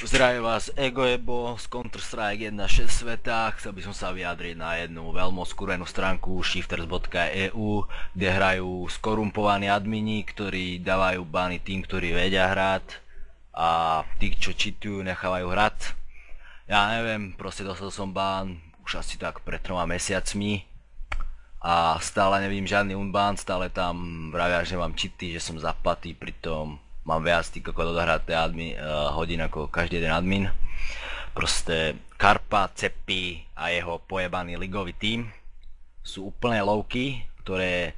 Zdravím vás, Egoebo z Counter-Strike 1.6 sveta. Chcel by som sa vyjadriť na jednu veľmi skúrenú stránku shifters.eu, kde hrajú skorumpovaní admini, ktorí dávajú bany tým, ktorí vedia hrať, a tých, čo cheatujú, nechávajú hrať. Ja neviem, proste dostal som ban už asi tak pred 3 mesiacmi a stále nevidím žiadny unban, stále tam vravia, že mám cheaty, že som zapatý, pritom mám viac ako odohraté hodín ako každý jeden admin. Proste Karpa, Cepy a jeho pojebaný ligový tím sú úplne lowky, ktorí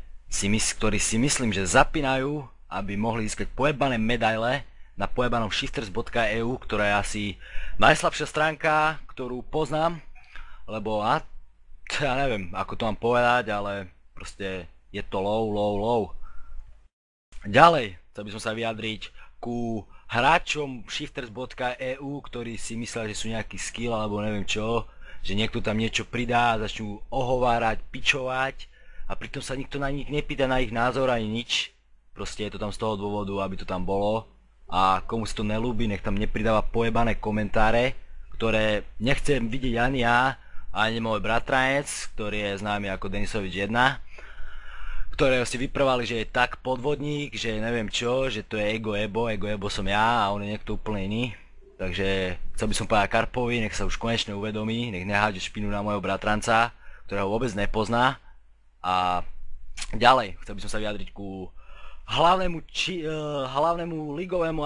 si myslím, že zapínajú, aby mohli získať pojebané medaile na pojebanom shifters.eu, ktorá je asi najslabšia stránka, ktorú poznám, lebo ja neviem, ako to mám povedať, ale proste je to low. Ďalej chcel by som sa vyjadriť ku hráčom shifters.eu, ktorí si myslia, že sú nejaký skill alebo neviem čo, že niekto tam niečo pridá a začnú ohovárať, pičovať a pritom sa nikto na nich nepýta na ich názor ani nič. Proste je to tam z toho dôvodu, aby to tam bolo, a komu si to nelúbi, nech tam nepridáva pojebané komentáre, ktoré nechcem vidieť ani ja, ani môj bratranec, ktorý je známy ako Denisovič 1, ktorého si vyprvali, že je tak podvodník, že neviem čo, že to je Egoebo som ja a on je niekto úplne iný. Takže chcel by som povedať Karpovi, nech sa už konečne uvedomí, nech nehádže špinu na môjho bratranca, ktorého vôbec nepozná. A ďalej chcel by som sa vyjadriť ku hlavnému ligovému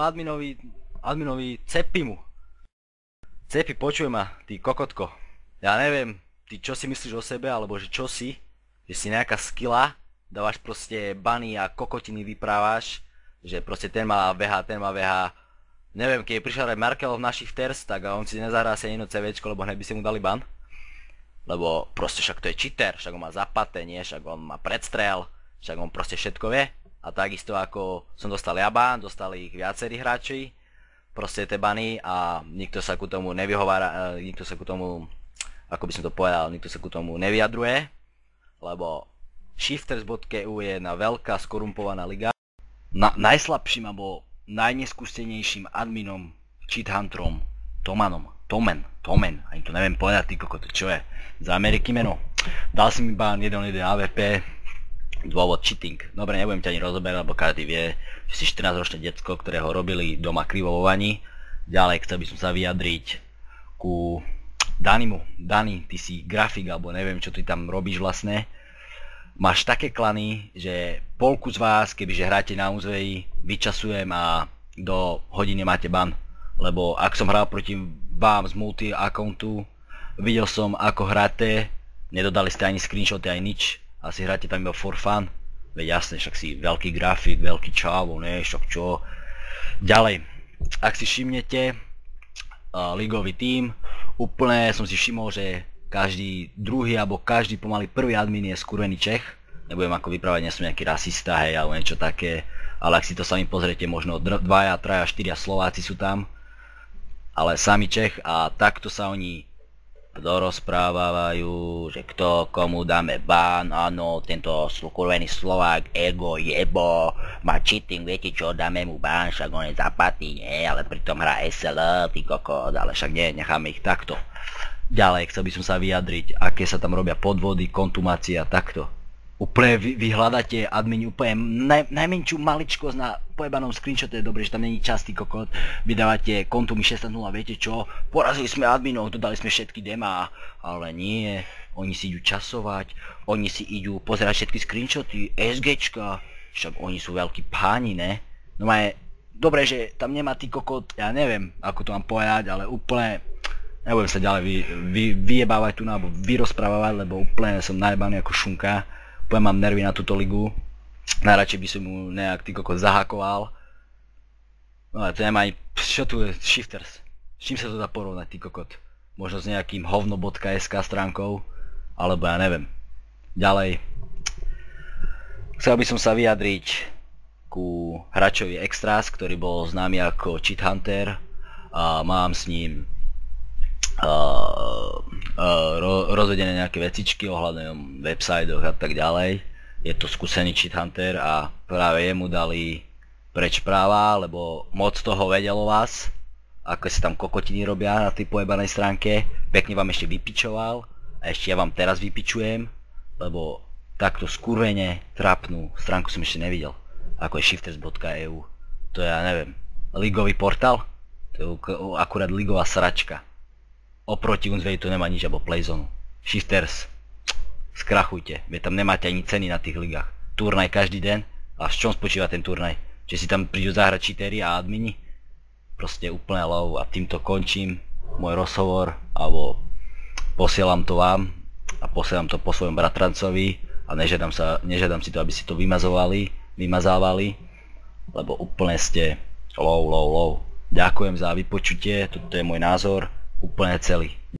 adminovi Cepimu. Cepi, počuj ma, ty kokotko. Ja neviem, ty čo si myslíš o sebe, alebo že čo si, že si nejaká skilla, dávaš proste bany a kokotiny vyprávaš, že proste ten má VH. Neviem, keď prišiel aj Merkel v našich shifters, tak on si nezahrá asi jedno CVčko, lebo hneď by si mu dali ban. Lebo proste však to je cheater, však on má zapaté, nie, však on má predstrel, však on proste všetko vie. A takisto ako som dostal ja ban, dostali ich viacerí hráči, proste tie bany, a nikto sa ku tomu nevyhovára, nikto sa ku tomu, ako by som to povedal, nikto sa ku tomu nevyjadruje, lebo shifters.eu je jedna veľká skorumpovaná liga. Najslabším alebo najneskúsenejším adminom, cheat hunterom, Tomen, ani to neviem povedať, ty kokot, čo je za Ameriky meno. Dal si mi ban 1-1 AVP, dôvod cheating. Dobre, nebudem ťa ani rozoberať, lebo každý vie, že si 14-ročné decko, ktoré ho robili doma krivo vo vani. Ďalej chcel by som sa vyjadriť ku Danimu. Dani, ty si grafik, alebo neviem, čo ty tam robíš vlastne. Máš také klany, že polku z vás, kebyže hráte na úzveji, vyčasujem a do hodiny máte ban. Lebo ak som hral proti vám z multi-accountu, videl som ako hráte, nedodali ste ani screenshoty, ani nič. Asi hráte tam iba for fun. Veď jasne, však si veľký grafik, veľký čávo, ne, však čo. Ďalej, ak si všimnete, ligový tím, úplne som si všimol, že každý druhý alebo každý pomaly prvý admin je skurvený Čech. Nebudem ako vyprávať, nie som nejaký rasista, hej, alebo niečo také, ale ak si to sami pozriete, možno 2, 3, 4 Slováci sú tam, ale sami Čech, a takto sa oni dorozprávajú, že kto komu dáme ban, áno, tento skurvený Slovák, Egoebo, má cheating, viete čo, dáme mu ban, však on je zapatý, nie, ale pritom hrá SL, ty kokos, ale však nie, necháme ich takto. Ďalej chcel by som sa vyjadriť, aké sa tam robia podvody, kontumácia, takto. Úplne vy hľadáte admini úplne najmenšiu maličkosť na pojebanom screenshote, je dobré, že tam není čas, ty kokot. Vydávate kontumy 16.0, viete čo, porazili sme adminov, dodali sme všetky demá, ale nie, oni si idú časovať, oni si idú pozerať všetky screenshoty, SGčka, však oni sú veľkí páni, ne? No je dobré, že tam nemá ty kokot, ja neviem, ako to mám povedať, ale úplne nebudem sa ďalej vyjebávať tu alebo vyrozprávať, lebo úplne som najebaný ako šunka. Úplne mám nervy na túto ligu. Najradšej by som mu nejak ty kokot zahakoval. No ale to nemá ani, čo tu je shifters? S čím sa to dá porovnať, ty kokot? Možno s nejakým hovno.sk stránkou, alebo ja neviem. Ďalej. Chcel by som sa vyjadriť ku hráčovi Extras, ktorý bol známy ako Cheat Hunter, a mám s ním rozvedené nejaké vecičky ohľadom websitoch a tak ďalej. Je to skúsený cheat hunter a práve jemu dali preč práva, lebo moc toho vedel o vás ako sa tam kokotiny robia na tej pojebanej stránke, pekne vám ešte vypičoval a ešte ja vám teraz vypičujem, lebo takto skurvene trápnu stránku som ešte nevidel, ako je shifters.eu. To je, ja neviem, ligový portál? To je akurát ligová sračka. Oproti Unsvej to nemá nič, alebo Playzonu. Shifters, skrachujte, veď tam nemáte ani ceny na tých ligách. Turnaj každý deň, a v čom spočíva ten turnaj? Že si tam prídu zahrať cheatery a admini? Proste úplne low a týmto končím môj rozhovor, alebo posielam to vám a posielam to po svojom bratrancovi a nežiadam si to, aby si to vymazávali, lebo úplne ste low. Ďakujem za vypočutie, toto je môj názor, úplne celý.